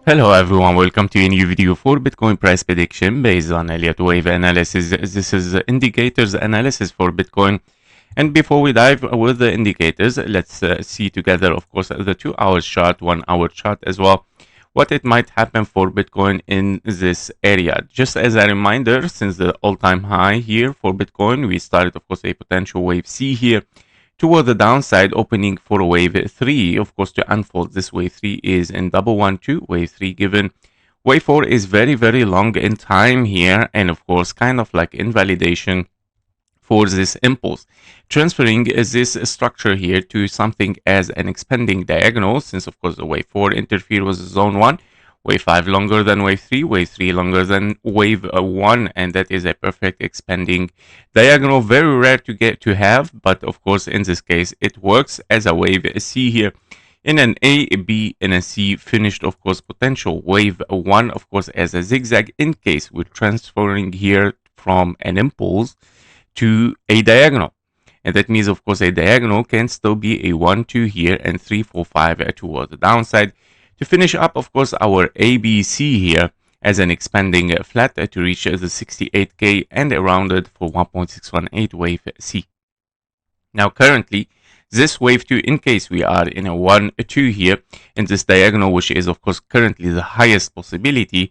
Hello everyone, welcome to a new video for Bitcoin price prediction based on Elliott Wave analysis. This is indicators analysis for Bitcoin. And before we dive with the indicators, let's see together, of course, the 2 hours chart, 1 hour chart as well, what it might happen for Bitcoin in this area. Just as a reminder, since the all-time high here for Bitcoin, we started, of course, a potential wave C here toward the downside, opening for wave 3. Of course, to unfold, this wave 3 is in 112, wave 3 given. Wave 4 is very, very long in time here, and of course, kind of like invalidation for this impulse. Transferring this structure here to something as an expanding diagonal, since of course the wave 4 interfered with zone 1, wave 5 longer than wave 3, wave 3 longer than wave 1, and that is a perfect expanding diagonal. Very rare to get to have, but of course in this case it works as a wave C here in an A, B, and a C finished, of course, potential wave 1, of course, as a zigzag in case we're transferring here from an impulse to a diagonal. And that means, of course, a diagonal can still be a 1, 2 here and 3, 4, 5 toward the downside. To finish up, of course, our ABC here as an expanding flat to reach the 68K and a rounded for 1.618 wave C. Now, currently, this wave 2, in case we are in a 1, 2 here, in this diagonal, which is, of course, currently the highest possibility,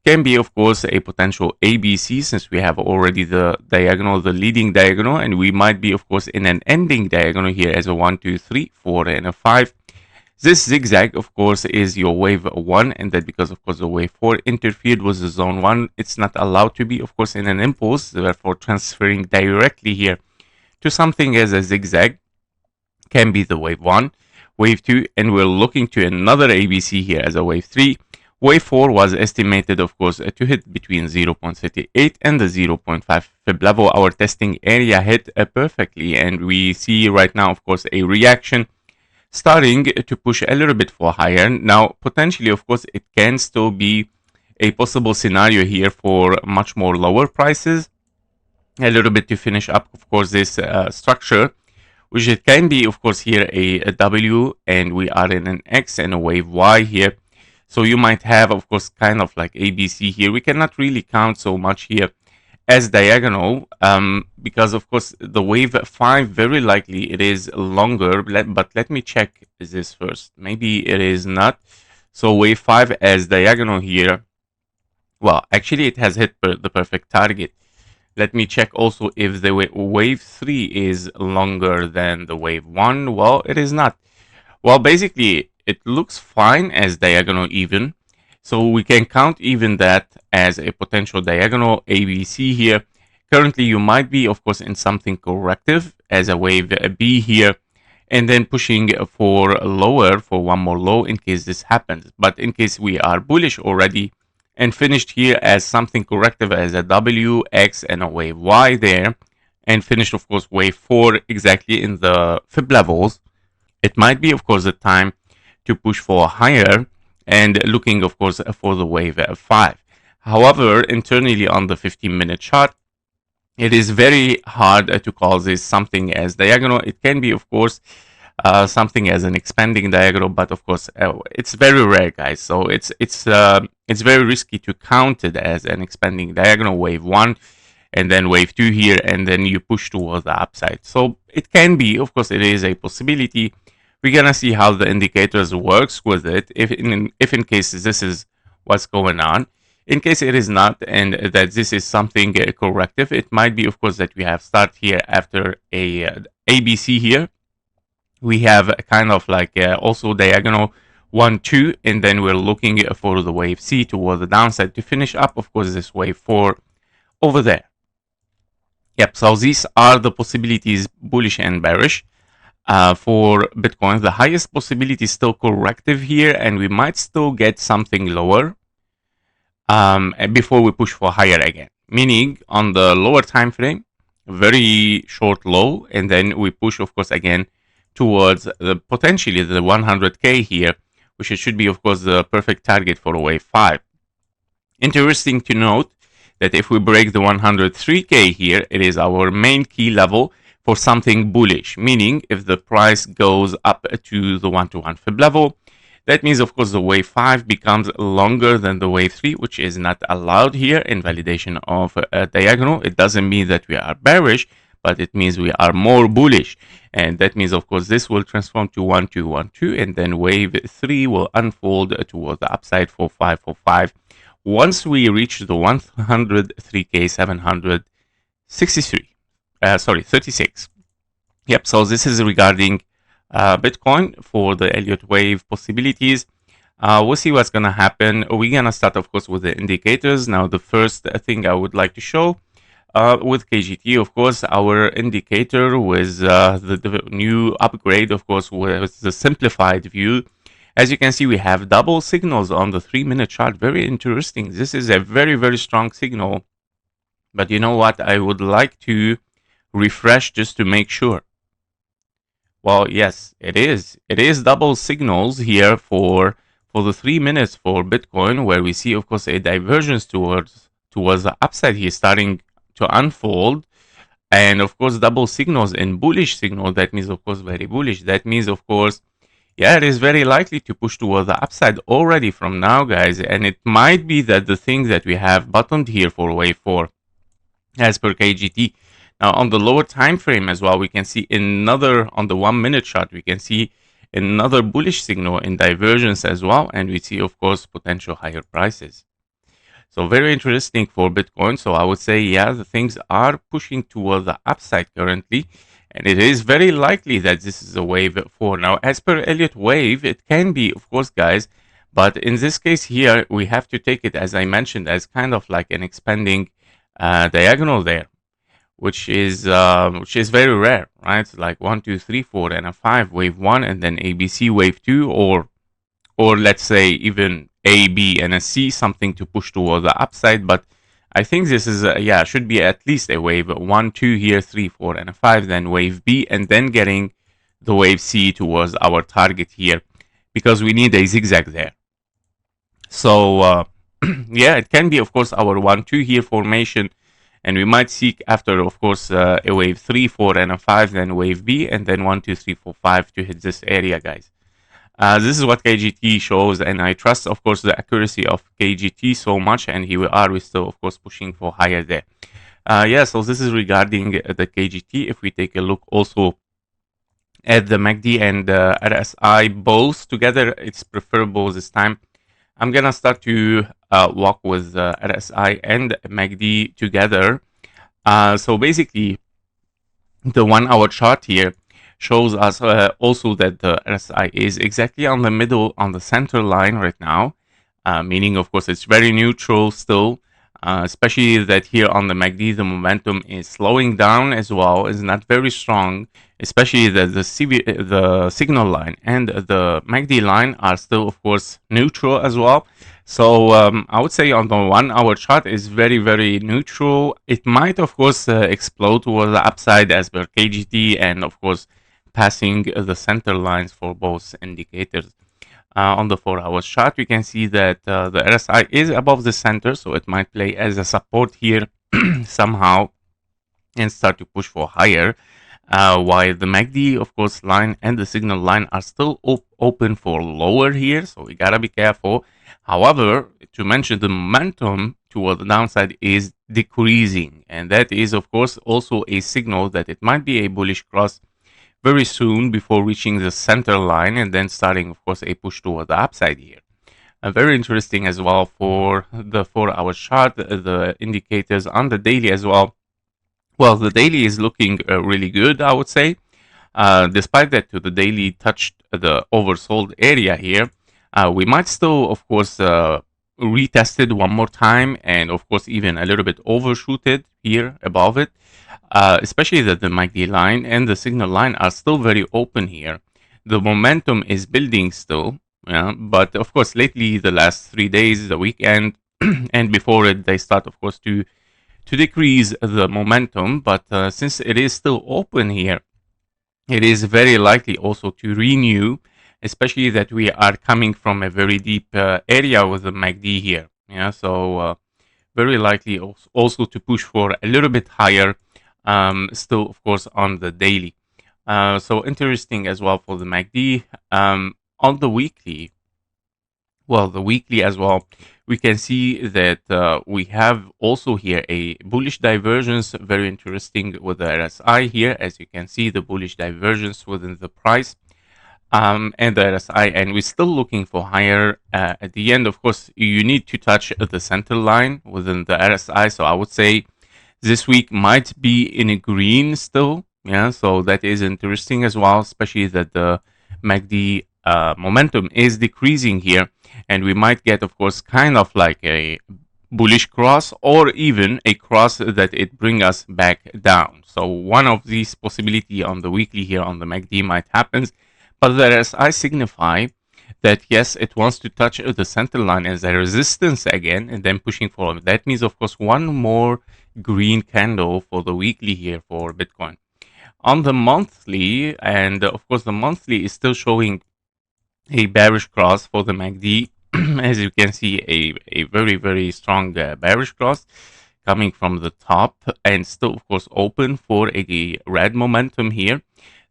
can be, of course, a potential ABC, since we have already the diagonal, the leading diagonal, and we might be, of course, in an ending diagonal here as a 1, 2, 3, 4, and a 5. This zigzag, of course, is your wave 1, and that because, of course, the wave 4 interfered with the zone 1, it's not allowed to be, of course, in an impulse, therefore transferring directly here to something as a zigzag can be the wave 1, wave 2, and we're looking to another ABC here as a wave 3. Wave 4 was estimated, of course, to hit between 0.38 and the 0.5 fib level. Our testing area hit perfectly, and we see right now, of course, a reaction starting to push a little bit for higher. Now, potentially, of course, it can still be a possible scenario here for much more lower prices. A little bit to finish up, of course, this structure, which it can be, of course, here a W, and we are in an X and a wave Y here. So you might have, of course, kind of like ABC here. We cannot really count so much here as diagonal because, of course, the wave 5, very likely it is longer. But let me check this first. Maybe it is not. So wave 5 as diagonal here. Well, actually, it has hit the perfect target. Let me check also if the wave 3 is longer than the wave 1. Well, it is not. Well, basically, it looks fine as diagonal even. So we can count even that as a potential diagonal ABC here. Currently, you might be, of course, in something corrective as a wave B here, and then pushing for lower for one more low in case this happens. But in case we are bullish already and finished here as something corrective as a W, X, and a wave Y there, and finished, of course, wave 4 exactly in the fib levels, it might be, of course, the time to push for higher and looking, of course, for the wave 5. However, internally on the 15-minute chart, it is very hard to call this something as diagonal. It can be, of course, something as an expanding diagonal, but of course, it's very rare, guys. So it's very risky to count it as an expanding diagonal, wave 1, and then wave 2 here, and then you push towards the upside. So it can be, of course, it is a possibility. We're gonna see how the indicators works with it. If in case this is what's going on, in case it is not, and that this is something corrective, it might be, of course, that we have start here after a ABC here. We have a kind of like also diagonal 1, 2, and then we're looking for the wave C toward the downside to finish up, of course, this wave 4 over there. Yep. So these are the possibilities, bullish and bearish. For Bitcoin, the highest possibility is still corrective here, and we might still get something lower before we push for higher again. Meaning on the lower time frame, very short low, and then we push, of course, again towards the potentially the 100K here, which it should be, of course, the perfect target for wave 5. Interesting to note that if we break the 103K here, it is our main key level for something bullish, meaning if the price goes up to the 1-to-1 fib level, that means, of course, the wave 5 becomes longer than the wave 3, which is not allowed here in validation of a diagonal. It doesn't mean that we are bearish, but it means we are more bullish. And that means, of course, this will transform to 1-2-1-2, and then wave 3 will unfold towards the upside for 5-4-5. Once we reach the 103K736. Yep, so this is regarding Bitcoin for the Elliott Wave possibilities. We'll see what's going to happen. We're going to start, of course, with the indicators. Now, the first thing I would like to show with KGT, of course, our indicator with the new upgrade, of course, with the simplified view. As you can see, we have double signals on the 3-minute chart. Very interesting. This is a very, very strong signal. But you know what? I would like to refresh just to make sure. Well, yes, it is. It is double signals here for the 3 minutes for Bitcoin, where we see, of course, a divergence towards the upside here starting to unfold. And of course, double signals in bullish signal. That means, of course, very bullish. That means, of course, yeah, it is very likely to push towards the upside already from now, guys. And it might be that the thing that we have bottomed here for wave 4, as per KGT. Now, on the lower time frame as well, we can see another, on the 1-minute chart, we can see another bullish signal in divergence as well. And we see, of course, potential higher prices. So very interesting for Bitcoin. So I would say, yeah, the things are pushing towards the upside currently. And it is very likely that this is a wave 4. Now, as per Elliott Wave, it can be, of course, guys. But in this case here, we have to take it, as I mentioned, as kind of like an expanding diagonal there, which is very rare, right? Like 1, 2, 3, 4, and a 5, wave 1, and then ABC wave 2, or let's say even A, B, and a C, something to push toward the upside. But I think this is yeah, should be at least a wave 1, 2 here, 3, 4, and a 5, then wave B, and then getting the wave C towards our target here, because we need a zigzag there. So yeah, it can be, of course, our 1, 2 here formation. And we might seek after, of course, a wave 3, 4, and a 5, then wave B, and then 1, 2, 3, 4, 5 to hit this area, guys. This is what KGT shows, and I trust, of course, the accuracy of KGT so much, and here we are, we're still, of course, pushing for higher there. Yeah, so this is regarding the KGT. If we take a look also at the MACD and RSI both together, it's preferable this time. I'm gonna start to walk with RSI and MACD together. So basically, the 1-hour chart here shows us also that the RSI is exactly on the middle, on the center line right now, meaning, of course, it's very neutral still, especially that here on the MACD, the momentum is slowing down as well, is not very strong, especially that the signal line and the MACD line are still, of course, neutral as well. So I would say on the 1-hour chart is very, very neutral. It might, of course, explode towards the upside as per KGT, and of course, passing the center lines for both indicators. On the 4-hour chart, we can see that the RSI is above the center, so it might play as a support here somehow and start to push for higher. While the MACD, of course, line and the signal line are still open for lower here, so we gotta be careful. However, to mention, the momentum toward the downside is decreasing, and that is, of course, also a signal that it might be a bullish cross very soon before reaching the center line and then starting, of course, a push toward the upside here. Very interesting as well for the 4-hour chart, the indicators on the daily as well. Well, the daily is looking really good, I would say. Despite that, the daily touched the oversold area here. We might still, of course, retest it one more time, and of course, even a little bit overshooted here above it. Especially that the MACD line and the signal line are still very open here. The momentum is building still, yeah, but of course, lately, the last 3 days, the weekend, and before it, they start, of course, to decrease the momentum. But since it is still open here, it is very likely also to renew, especially that we are coming from a very deep area with the MACD here. Yeah, so very likely also to push for a little bit higher still of course on the daily. So interesting as well for the MACD. On the weekly, well, the weekly as well, we can see that we have also here a bullish divergence, very interesting with the RSI here. As you can see, the bullish divergence within the price and the RSI, and we're still looking for higher. At the end, of course, you need to touch the center line within the RSI. So I would say this week might be in a green still. Yeah, so that is interesting as well, especially that the MACD momentum is decreasing here, and we might get, of course, kind of like a bullish cross or even a cross that it bring us back down. So one of these possibility on the weekly here on the MACD might happen, but the RSI signify that yes, it wants to touch the center line as a resistance again and then pushing forward. That means, of course, one more green candle for the weekly here for Bitcoin. On the monthly, and of course the monthly is still showing a bearish cross for the MACD. As you can see, a very, very strong bearish cross coming from the top and still, of course, open for a red momentum here.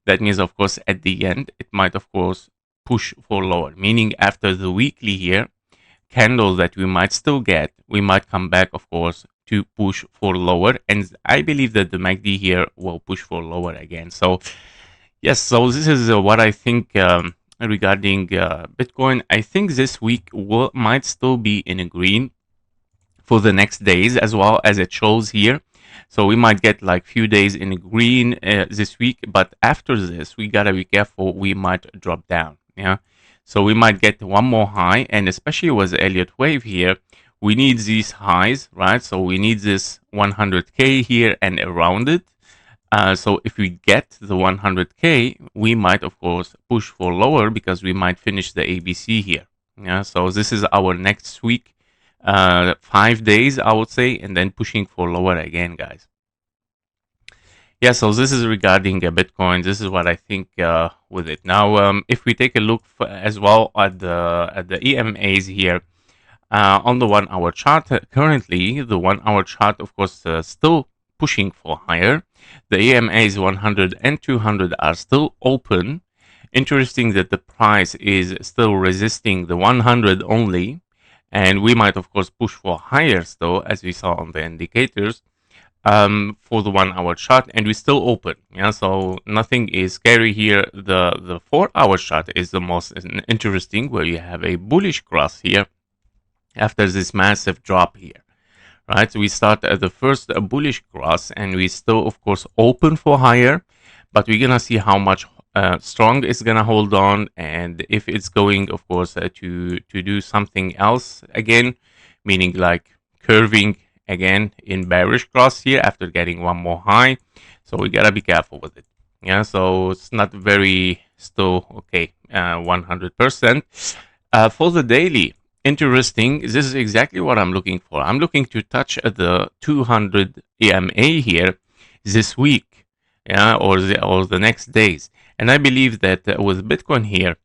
That means, of course, at the end, it might, of course, push for lower, meaning after the weekly here candle that we might still get, we might come back, of course, to push for lower. And I believe that the MACD here will push for lower again. So, yes, so this is what I think regarding Bitcoin. I think this week might still be in a green for the next days as well, as it shows here. So we might get like few days in a green this week, but after this we gotta be careful, we might drop down. Yeah, so we might get one more high, and especially with Elliott Wave here, we need these highs, right? So we need this 100k here and around it. So if we get the 100k, we might, of course, push for lower because we might finish the ABC here. Yeah, so this is our next week, 5 days, I would say, and then pushing for lower again, guys. Yeah, so this is regarding Bitcoin. This is what I think with it. Now, if we take a look as well at the EMAs here, on the 1 hour chart, currently the 1 hour chart, of course, still pushing for higher. The EMAs 100 and 200 are still open. Interesting that the price is still resisting the 100 only, and we might, of course, push for higher still, as we saw on the indicators, for the 1 hour chart, and we're still open. Yeah, so nothing is scary here. The 4 hour chart is the most interesting, where you have a bullish cross here after this massive drop here. Right, so we start at the first bullish cross, and we still, of course, open for higher, but we're gonna see how much strong it's gonna hold on, and if it's going, of course, to do something else again, meaning like curving again in bearish cross here after getting one more high. So we gotta be careful with it. Yeah, so it's not very still okay, 100%. For the daily, interesting. This is exactly what I'm looking for. I'm looking to touch the 200 EMA here this week, yeah, or the next days. And I believe that with Bitcoin here,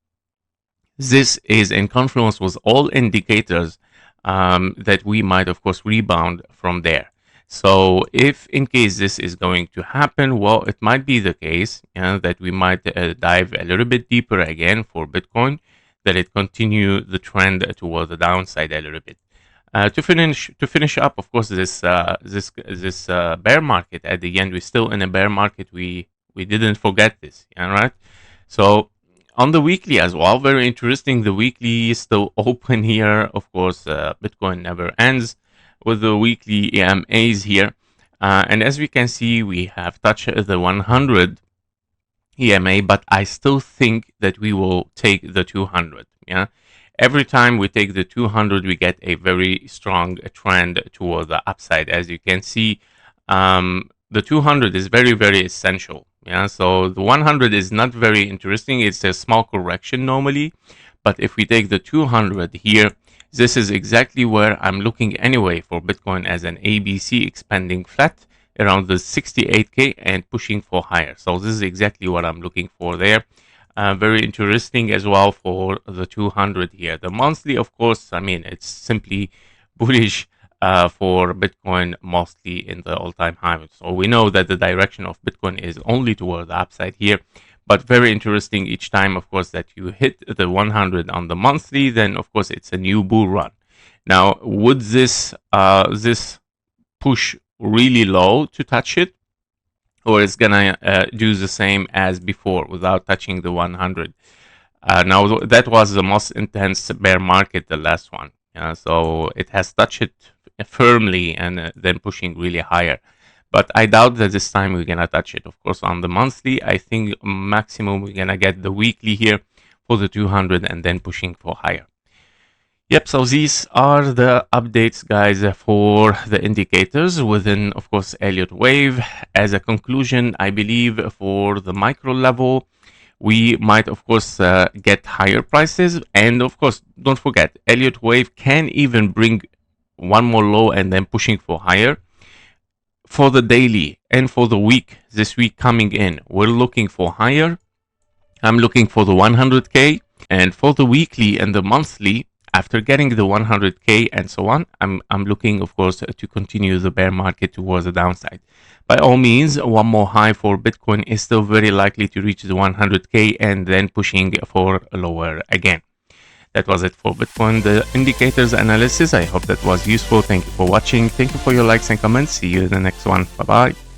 this is in confluence with all indicators that we might, of course, rebound from there. So if in case this is going to happen, well, it might be the case, yeah, that we might dive a little bit deeper again for Bitcoin, that it continue the trend toward the downside a little bit. To finish up, of course, this bear market. At the end, we're still in a bear market. We didn't forget this, yeah, right? So on the weekly as well, very interesting. The weekly is still open here. Of course, Bitcoin never ends with the weekly EMAs here, and as we can see, we have touched the 100 EMA, but I still think that we will take the 200. Yeah, every time we take the 200, we get a very strong trend toward the upside. As you can see, the 200 is very, very essential. Yeah, so the 100 is not very interesting. It's a small correction normally, but if we take the 200 here, this is exactly where I'm looking anyway for Bitcoin as an ABC expanding flat around the 68k and pushing for higher. So this is exactly what I'm looking for there. Very interesting as well for the 200 here. The monthly, of course, I mean, it's simply bullish for Bitcoin mostly in the all-time high. So we know that the direction of Bitcoin is only toward the upside here, but very interesting each time, of course, that you hit the 100 on the monthly, then of course it's a new bull run. Now, would this push really low to touch it, or it's gonna do the same as before without touching the 100? Now that was the most intense bear market, the last one. So it has touched it firmly and then pushing really higher. But I doubt that this time we're gonna touch it. Of course, on the monthly, I think maximum we're gonna get the weekly here for the 200 and then pushing for higher. Yep, so these are the updates, guys, for the indicators within, of course, Elliott Wave. As a conclusion, I believe for the micro level, we might, of course, get higher prices. And, of course, don't forget, Elliott Wave can even bring one more low and then pushing for higher. For the daily and for the week, this week coming in, we're looking for higher. I'm looking for the 100K. And for the weekly and the monthly, after getting the 100K and so on, I'm looking, of course, to continue the bear market towards the downside. By all means, one more high for Bitcoin is still very likely to reach the 100K and then pushing for lower again. That was it for Bitcoin, the indicators analysis. I hope that was useful. Thank you for watching. Thank you for your likes and comments. See you in the next one. Bye-bye.